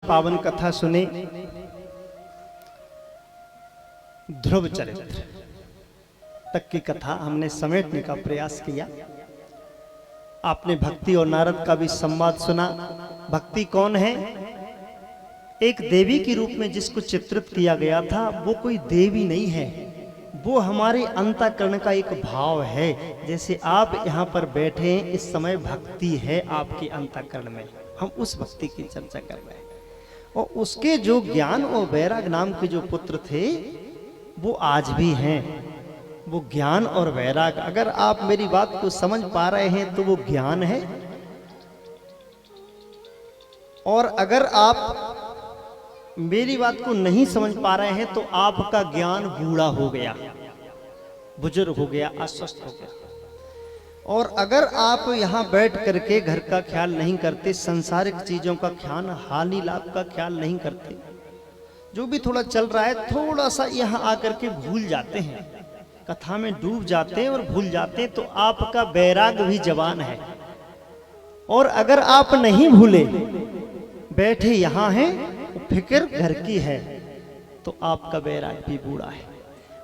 पावन कथा सुने ध्रुव चरित्र तक की कथा हमने समेटने का प्रयास किया। आपने भक्ति और नारद का भी संवाद सुना। भक्ति कौन है? एक देवी के रूप में जिसको चित्रित किया गया था वो कोई देवी नहीं है, वो हमारे अंतःकरण का एक भाव है। जैसे आप यहाँ पर बैठे हैं, इस समय भक्ति है आपके अंतःकरण में, हम उस भक्ति की चर्चा कर रहे हैं। और उसके जो ज्ञान और वैराग नाम के जो पुत्र थे वो आज भी हैं। वो ज्ञान और वैराग, अगर आप मेरी बात को समझ पा रहे हैं तो वो ज्ञान है, और अगर आप मेरी बात को नहीं समझ पा रहे हैं तो आपका ज्ञान बूढ़ा हो गया, बुजुर्ग हो गया, अस्वस्थ हो गया। और अगर आप यहाँ बैठ करके घर का ख्याल नहीं करते, संसारिक चीजों का ख्याल, हानि लाभ का ख्याल नहीं करते, जो भी थोड़ा चल रहा है थोड़ा सा यहाँ आकर के भूल जाते हैं, कथा में डूब जाते हैं और भूल जाते हैं, तो आपका वैराग भी जवान है। और अगर आप नहीं भूले, बैठे यहाँ हैं, फिक्र घर की है, तो आपका वैराग भी बूढ़ा है।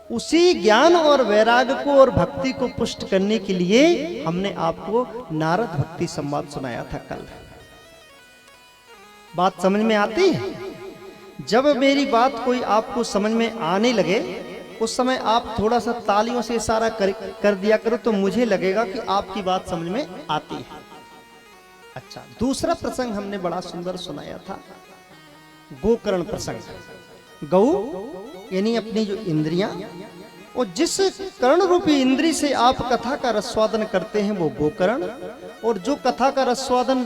उसी ज्ञान और वैराग को और भक्ति को पुष्ट करने के लिए हमने आपको नारद भक्ति संवाद सुनाया था कल। बात समझ में आती है? जब मेरी बात कोई आपको समझ में आने लगे उस समय आप थोड़ा सा तालियों से इशारा कर दिया करो, तो मुझे लगेगा कि आपकी बात समझ में आती है। अच्छा, दूसरा प्रसंग हमने बड़ा सुंदर सुनाया था, गोकर्ण प्रसंग। गौ यानी अपनी जो इंद्रियां, और जिस कर्ण रूपी इंद्री से आप कथा का रसवादन करते हैं वो गोकर्ण, और जो कथा का रसवादन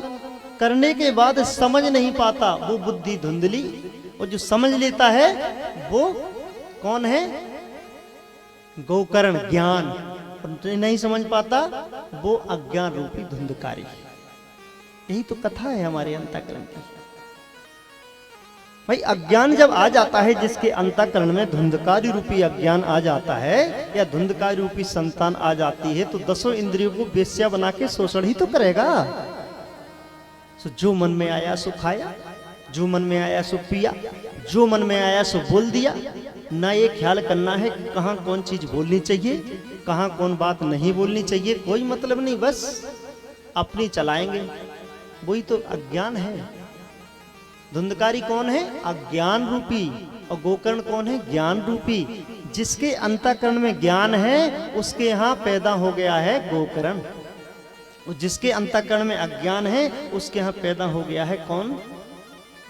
करने के बाद समझ नहीं पाता वो बुद्धि धुंधली, और जो समझ लेता है वो कौन है? गोकर्ण ज्ञान। और नहीं समझ पाता वो अज्ञान रूपी धुंधकारी। यही तो कथा है हमारे अंतःकरण की। भाई अज्ञान जब आ जाता है, जिसके अंतःकरण में धुंधकारी रूपी अज्ञान आ जाता है या धुंधकारी रूपी संतान आ जाती है, तो दसों इंद्रियों को वेश्या बना के शोषण ही तो करेगा। तो जो मन में आया सो खाया, जो मन में आया सो पिया, जो मन में आया सो बोल दिया। ना ये ख्याल करना है कि कहाँ कौन चीज बोलनी चाहिए, कहाँ कौन बात नहीं बोलनी चाहिए, कोई मतलब नहीं, बस अपनी चलाएंगे। वही तो अज्ञान है। धुंधकारी कौन है? अज्ञान रूपी। और गोकर्ण कौन है? ज्ञान रूपी। जिसके अंतःकरण में ज्ञान है उसके यहाँ पैदा हो गया है गोकर्ण, और जिसके अंतःकरण में अज्ञान है उसके यहाँ पैदा हो गया है कौन?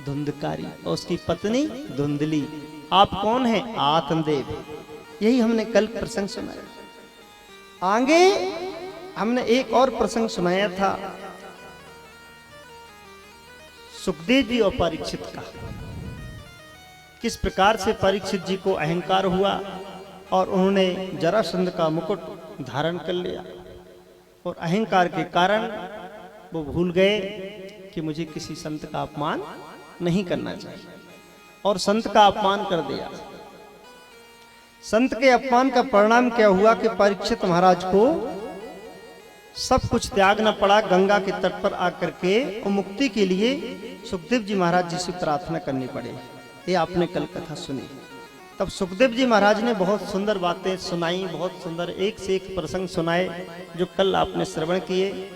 धुंधकारी, और उसकी पत्नी धुंधली। आप कौन है? आत्मदेव। यही हमने कल प्रसंग सुनाया। आगे हमने एक और प्रसंग सुनाया था सुखदेव जी और परीक्षित का। किस प्रकार से परीक्षित जी को अहंकार हुआ और उन्होंने जरासंध का मुकुट धारण कर लिया, और अहंकार के कारण वो भूल गए कि मुझे किसी संत का अपमान नहीं करना चाहिए, और संत का अपमान कर दिया। संत के अपमान का परिणाम क्या हुआ कि परीक्षित महाराज को सब कुछ त्यागना पड़ा। गंगा के तट पर आकर के मुक्ति के लिए सुखदेव जी महाराज जी से प्रार्थना करनी पड़ी। ये आपने कल कथा सुनी। तब सुखदेव जी महाराज ने बहुत सुंदर बातें सुनाई, बहुत सुंदर एक से एक प्रसंग सुनाए जो कल आपने श्रवण किए।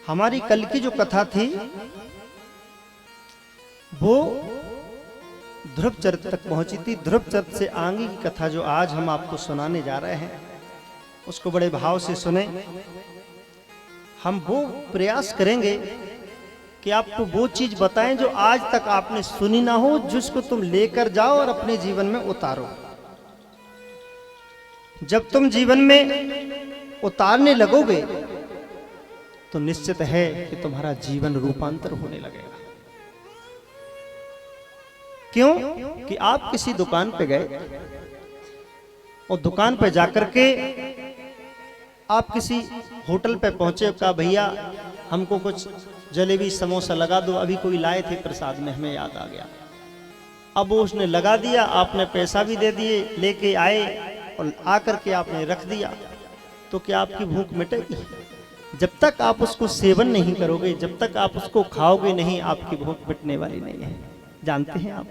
हमारी कल की जो कथा थी वो ध्रुव चरित्र तक पहुंची थी। ध्रुव चरित्र से आगे की कथा जो आज हम आपको सुनाने जा रहे हैं उसको बड़े भाव से सुने। हम वो प्रयास करेंगे कि आपको वो चीज बताएं जो आज तक आपने सुनी ना हो, जिसको तुम लेकर जाओ और अपने जीवन में उतारो। जब तुम जीवन में उतारने लगोगे तो निश्चित है कि तुम्हारा जीवन रूपांतर होने लगेगा। क्यों? कि आप किसी दुकान पे गए और दुकान पे जाकर के आप किसी होटल पे पहुंचे, कहा भैया हमको कुछ जलेबी समोसा लगा दो, अभी कोई लाए थे प्रसाद में, हमें याद आ गया। अब वो उसने लगा दिया, आपने पैसा भी दे दिए, लेके आए और आकर के आपने रख दिया, तो क्या आपकी भूख मिटेगी? जब तक आप उसको सेवन नहीं करोगे, जब तक आप उसको खाओगे नहीं, आपकी भूख मिटने वाली नहीं है। जानते हैं आप,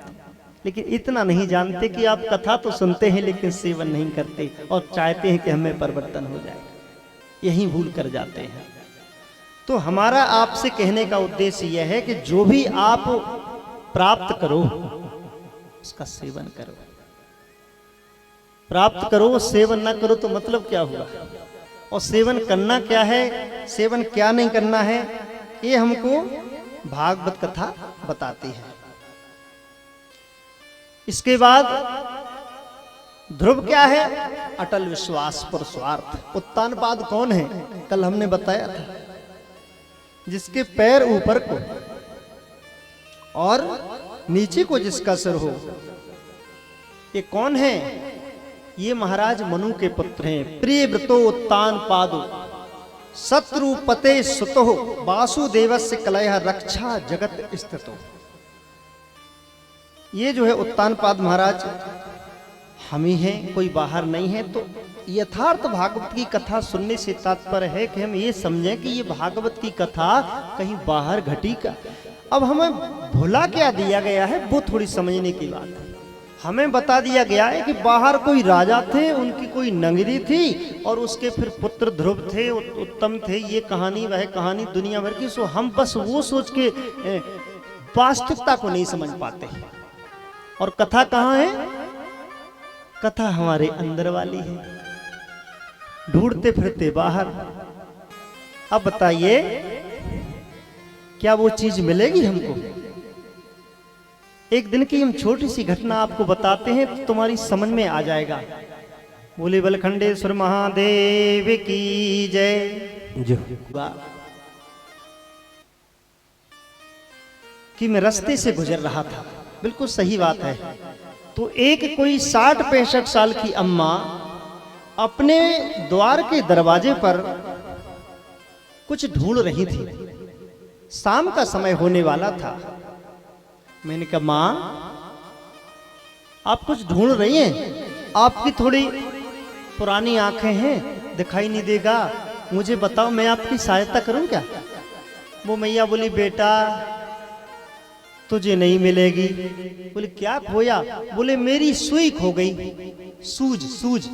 लेकिन इतना नहीं जानते कि आप कथा तो सुनते हैं लेकिन सेवन नहीं करते और चाहते हैं कि हमें परिवर्तन हो जाए। यही भूल कर जाते हैं। तो हमारा आपसे कहने का उद्देश्य यह है कि जो भी आप प्राप्त करो उसका सेवन करो। प्राप्त करो, सेवन ना करो तो मतलब क्या हुआ? और सेवन करना क्या है, सेवन क्या नहीं करना है, ये हमको भागवत कथा बताती है। इसके बाद ध्रुव क्या है? अटल विश्वास पर स्वार्थ। उत्तानपाद कौन है? कल हमने बताया था, जिसके पैर ऊपर को और नीचे को जिसका सिर हो। ये कौन है? ये महाराज मनु के पुत्र हैं। प्रिय व्रतो उत्तानपादो शत्रुपते सुतो वासुदेवस्य कलयः रक्षा जगत स्थितो। ये जो है उत्तानपाद महाराज हम ही हैं, कोई बाहर नहीं है। तो यथार्थ भागवत की कथा सुनने से तात्पर्य है कि हम ये समझें कि ये भागवत की कथा कहीं बाहर घटी का। अब हमें भुला क्या दिया गया है वो थोड़ी समझने की बात है। हमें बता दिया गया है कि बाहर कोई राजा थे, उनकी कोई नगरी थी और उसके फिर पुत्र ध्रुव थे, उत्तम थे। ये कहानी वह कहानी दुनिया भर की। सो हम बस वो सोच के वास्तविकता को नहीं समझ पाते। और कथा कहाँ है? कथा हमारे अंदर वाली है, ढूंढते फिरते बाहर। अब बताइए क्या वो चीज मिलेगी हमको? एक दिन की हम छोटी सी घटना आपको बताते हैं तो तुम्हारी समझ में आ जाएगा। बोले बलखंडेश्वर महादेव की जय। कि मैं रास्ते से गुजर रहा था, बिल्कुल सही बात है। तो एक कोई 60-65 साल की अम्मा अपने द्वार के दरवाजे पर कुछ ढूंढ रही थी। शाम का समय होने वाला था। मैंने कहा, माँ आप कुछ ढूंढ रही हैं? आपकी थोड़ी पुरानी आंखें हैं, दिखाई नहीं देगा, मुझे बताओ मैं आपकी सहायता करूं क्या? वो मैया बोली, बेटा तुझे नहीं मिलेगी। बोले क्या खोया? बोले मेरी सुई खो गई। सूज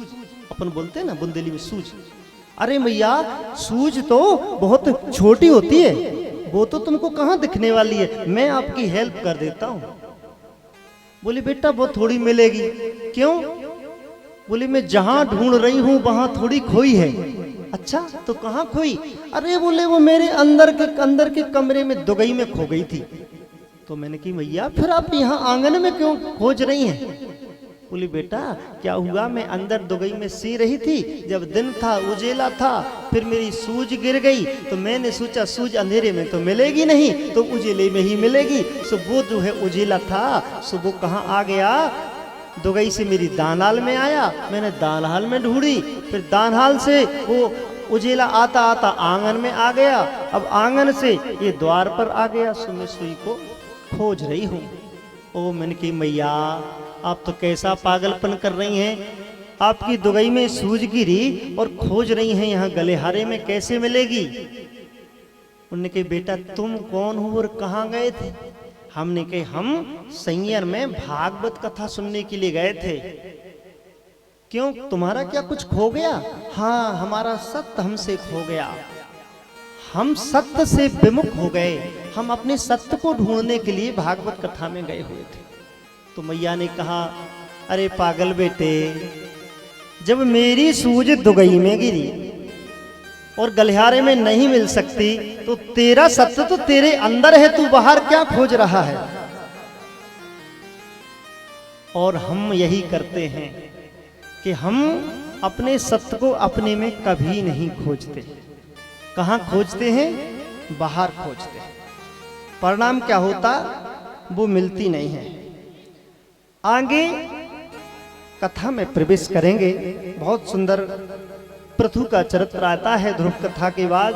अपन बोलते हैं ना बुंदेली में, सूज। अरे मैया सूज तो बहुत छोटी होती है, वो तो तुमको कहाँ दिखने वाली है, मैं आपकी हेल्प कर देता हूँ। बोले बेटा वो थोड़ी मिलेगी। क्यों? बोले मैं जहां ढूंढ रही हूं वहां थोड़ी खोई है। अच्छा तो कहाँ खोई? अरे बोले वो मेरे अंदर के कमरे में दुगई में खो गई थी। तो मैंने कही मैया फिर आप यहाँ आंगन में क्यों खोज रही हैं? बोली बेटा क्या हुआ, मैं अंदर दुगई में सी रही थी, जब दिन था उजेला था, फिर मेरी सूज गिर गई तो मैंने सोचा सूज अंधेरे में तो मिलेगी नहीं तो उजेले में ही मिलेगी। सो वो जो है उजेला था, सो वो कहाँ आ गया? दुगई से मेरी दानहाल में आया, मैंने दानहाल में ढूंढी, फिर दानहाल से वो उजेला आता आता आंगन में आ गया, अब आंगन से ये द्वार पर आ गया। सो मैं सुई को खोज रही हूँ। ओ मैंने कही मैया आप तो कैसा पागलपन कर रही हैं, आपकी दुगई में सूज गिरी और खोज रही हैं यहाँ गलेहारे में कैसे मिलेगी? उन्होंने कही बेटा तुम कौन हो और कहाँ गए थे? हमने कही हम सैयर में भागवत कथा सुनने के लिए गए थे। क्यों तुम्हारा क्या कुछ खो गया? हाँ हमारा सत्य हमसे खो गया, हम सत्य से विमुख हो गए, हम अपने सत्य को ढूंढने के लिए भागवत कथा में गए हुए थे। तो मैया ने कहा अरे पागल बेटे, जब मेरी सूज दुगई में गिरी और गलिहारे में नहीं मिल सकती तो तेरा सत्य तो तेरे अंदर है, तू बाहर क्या खोज रहा है? और हम यही करते हैं कि हम अपने सत्य को अपने में कभी नहीं खोजते। कहाँ खोजते हैं? बाहर खोजते हैं। परिणाम क्या होता? वो मिलती नहीं है। आगे कथा में प्रवेश करेंगे। बहुत सुंदर पृथु का चरित्र आता है ध्रुव कथा के बाद।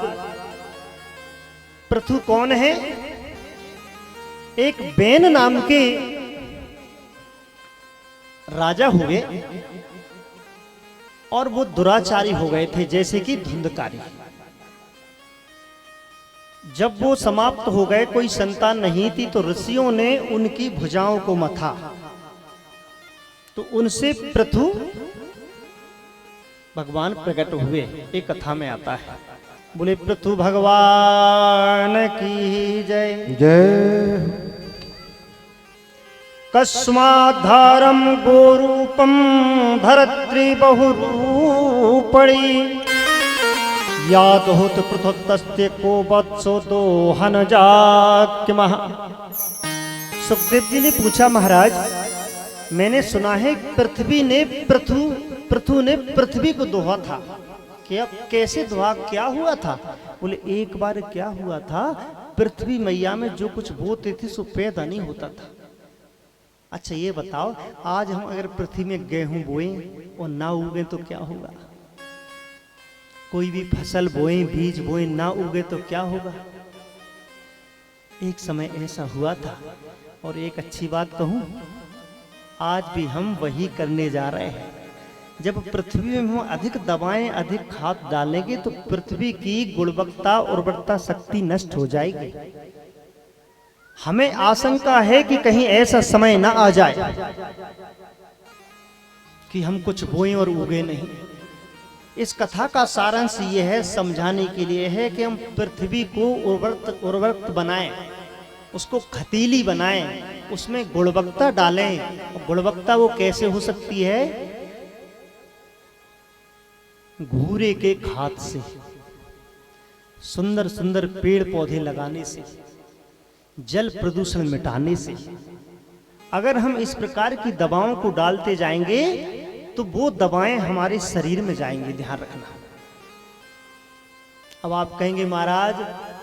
पृथु कौन है? एक बेन नाम के राजा हुए और वो दुराचारी हो गए थे, जैसे कि धुंधकारी। जब वो समाप्त हो गए, कोई संतान नहीं थी, तो ऋषियों ने उनकी भुजाओं को मथा, तो उनसे पृथु भगवान प्रकट हुए। एक कथा में आता है। बोले पृथु भगवान की जय जय। कस्माद्धारम गोरूपम धरत्री बहुरूपणी याद होत पृथुतस्ते को वत्सो दोहन जाक्य महा। सुखदेव जी ने पूछा, महाराज मैंने सुना है पृथ्वी ने पृथु ने पृथ्वी को दोहा था, क्या कैसे दोहा, क्या हुआ था? बोले एक बार क्या हुआ था, पृथ्वी मैया में जो कुछ बोते थे सो पैदा नहीं होता था। अच्छा ये बताओ, आज हम अगर पृथ्वी में गेहूं बोए और ना उगे तो क्या होगा? कोई भी फसल बोए, बीज बोए, ना उगे तो क्या होगा? एक समय ऐसा हुआ था। और एक अच्छी बात कहूं, आज भी हम वही करने जा रहे हैं। जब पृथ्वी में हम अधिक दवाएं, अधिक खाद डालेंगे तो पृथ्वी की गुणवत्ता, उर्वरता शक्ति नष्ट हो जाएगी। हमें आशंका है कि कहीं ऐसा समय ना आ जाए कि हम कुछ बोएं और उगे नहीं। इस कथा का सारांश ये है, समझाने के लिए है कि हम पृथ्वी को उर्वरक बनाएं, उसको खतीली बनाएं, उसमें गुणवत्ता डालें। गुणवत्ता वो कैसे हो सकती है? घूरे के खाद से, सुंदर सुंदर पेड़ पौधे लगाने से, जल प्रदूषण मिटाने से। अगर हम इस प्रकार की दवाओं को डालते जाएंगे तो वो दवाएं हमारे शरीर में जाएंगी, ध्यान रखना। अब आप कहेंगे महाराज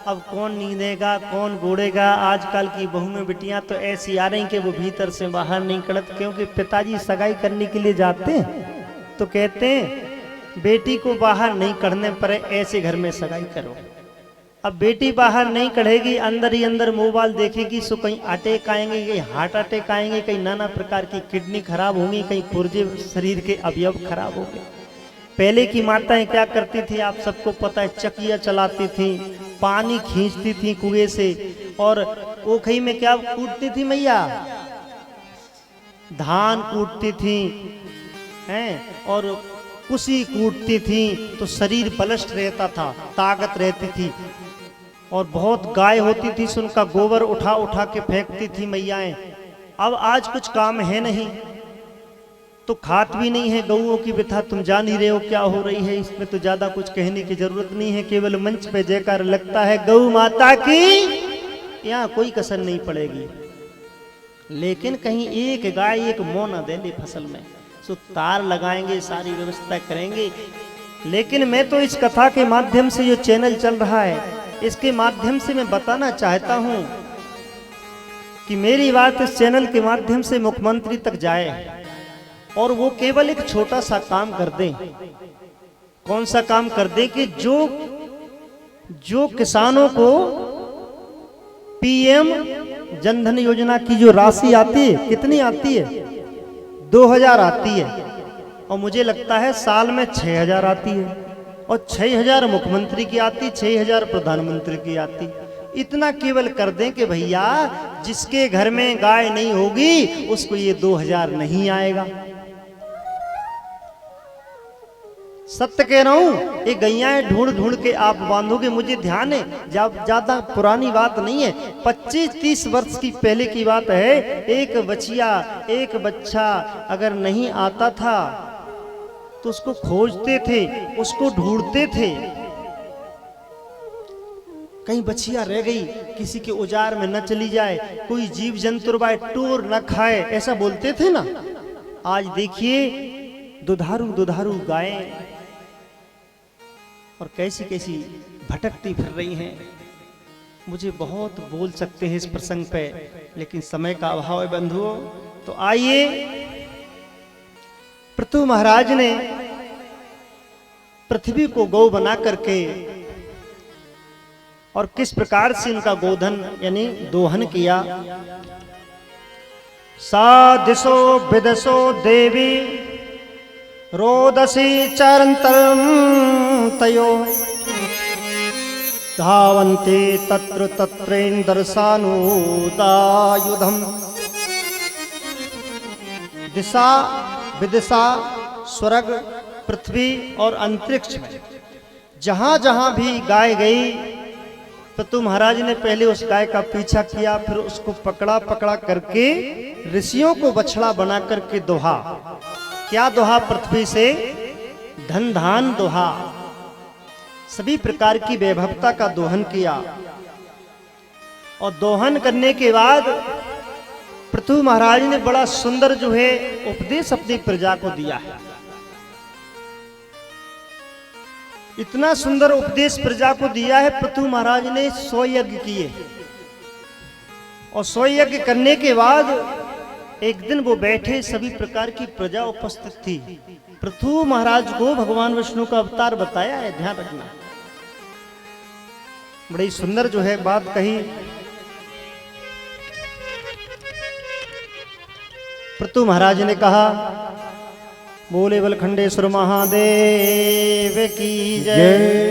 अब कौन नींदेगा, कौन गोड़ेगा? आजकल की बहू में बिटियां तो ऐसी आ रही कि वो भीतर से बाहर नहीं कड़त, क्योंकि पिताजी सगाई करने के लिए जाते हैं तो कहते हैं बेटी को बाहर नहीं कढ़ने पर ऐसे घर में सगाई करो। अब बेटी बाहर नहीं कढ़ेगी, अंदर ही अंदर मोबाइल देखेगी, सो कहीं अटैक आएंगे, कहीं हार्ट अटैक आएंगे, कहीं नाना प्रकार की किडनी खराब होंगी, कहीं पुर्जे शरीर के अवयव खराब होंगे। पहले की माताएं क्या करती थी आप सबको पता है, चकिया चलाती थी, पानी खींचती थी कुएं से, और ओखई में क्या कूटती थी मैया? धान कूटती थी हैं, और कुशी कूटती थी, तो शरीर बलिष्ठ रहता था, ताकत रहती थी। और बहुत गाय होती थी, सो उनका गोबर उठा उठा के फेंकती थी मैयाएं। अब आज कुछ काम है नहीं तो खात भी नहीं है गऊओं की व्यथा, तुम जान ही रहे हो क्या हो रही है। इसमें तो ज्यादा कुछ कहने की जरूरत नहीं है, केवल मंच पे जयकार लगता है गौ माता की, यहाँ कोई कसर नहीं पड़ेगी। लेकिन कहीं एक गाय एक मौ न दे ले फसल में, सो तार लगाएंगे, सारी व्यवस्था करेंगे। लेकिन मैं तो इस कथा के माध्यम से, जो चैनल चल रहा है इसके माध्यम से मैं बताना चाहता हूं कि मेरी बात इस चैनल के माध्यम से मुख्यमंत्री तक जाए, और वो केवल एक छोटा सा काम कर दे। कौन सा काम कर दे? कि जो किसानों को पीएम जनधन योजना की जो राशि आती है, कितनी आती है? 2000 आती है, और मुझे लगता है साल में 6000 आती है, और 6000 मुख्यमंत्री की आती, 6000 प्रधानमंत्री की आती। इतना केवल कर दें कि भैया जिसके घर में गाय नहीं होगी उसको ये 2000 नहीं आएगा। सत्य कह रहा हूं, ये गैयाएं ढूंढ ढूंढ के आप बांधोगे। मुझे ध्यान है, ज्यादा पुरानी बात नहीं है, 25-30 वर्ष की पहले की बात है। एक बचिया, एक बच्चा अगर नहीं आता था तो उसको खोजते थे, उसको ढूंढते थे। कहीं बचिया रह गई, किसी के औजार में न चली जाए, कोई जीव जंतु टोर न खाए, ऐसा बोलते थे ना। आज देखिए दुधारू गायें और कैसी कैसी भटकती फिर रही हैं। मुझे बहुत बोल सकते हैं इस प्रसंग पे, लेकिन समय का अभाव है बंधुओं। तो आइए, पृथु महाराज ने पृथ्वी को गौ बना करके और किस प्रकार से उनका गोधन यानी दोहन किया। सा दिशो विदशो देवी रोदसी चरंतरम तयो धावन्ते तत्र तत्रेन्दर्शानुदायुधम् दिशा विदिशा स्वर्ग पृथ्वी और अंतरिक्ष में जहां जहां भी गाय गई पृथु महाराज ने पहले उस गाय का पीछा किया, फिर उसको पकड़ा करके ऋषियों को बछड़ा बना करके दोहा। क्या दोहा? पृथ्वी से धन धान दोहा, सभी प्रकार की वैभवता का दोहन किया। और दोहन करने के बाद पृथु महाराज ने बड़ा सुंदर जो है उपदेश अपनी प्रजा को दिया है। इतना सुंदर उपदेश प्रजा को दिया है। पृथु महाराज ने 100 यज्ञ किए और 100 यज्ञ करने के बाद एक दिन वो बैठे, सभी प्रकार की प्रजा उपस्थित थी। पृथु महाराज को भगवान विष्णु का अवतार बताया है, ध्यान रखना। बड़ी सुंदर जो है बात कही। पृथु महाराज ने कहा, बोले बलखंडेश्वर महादेव की जय।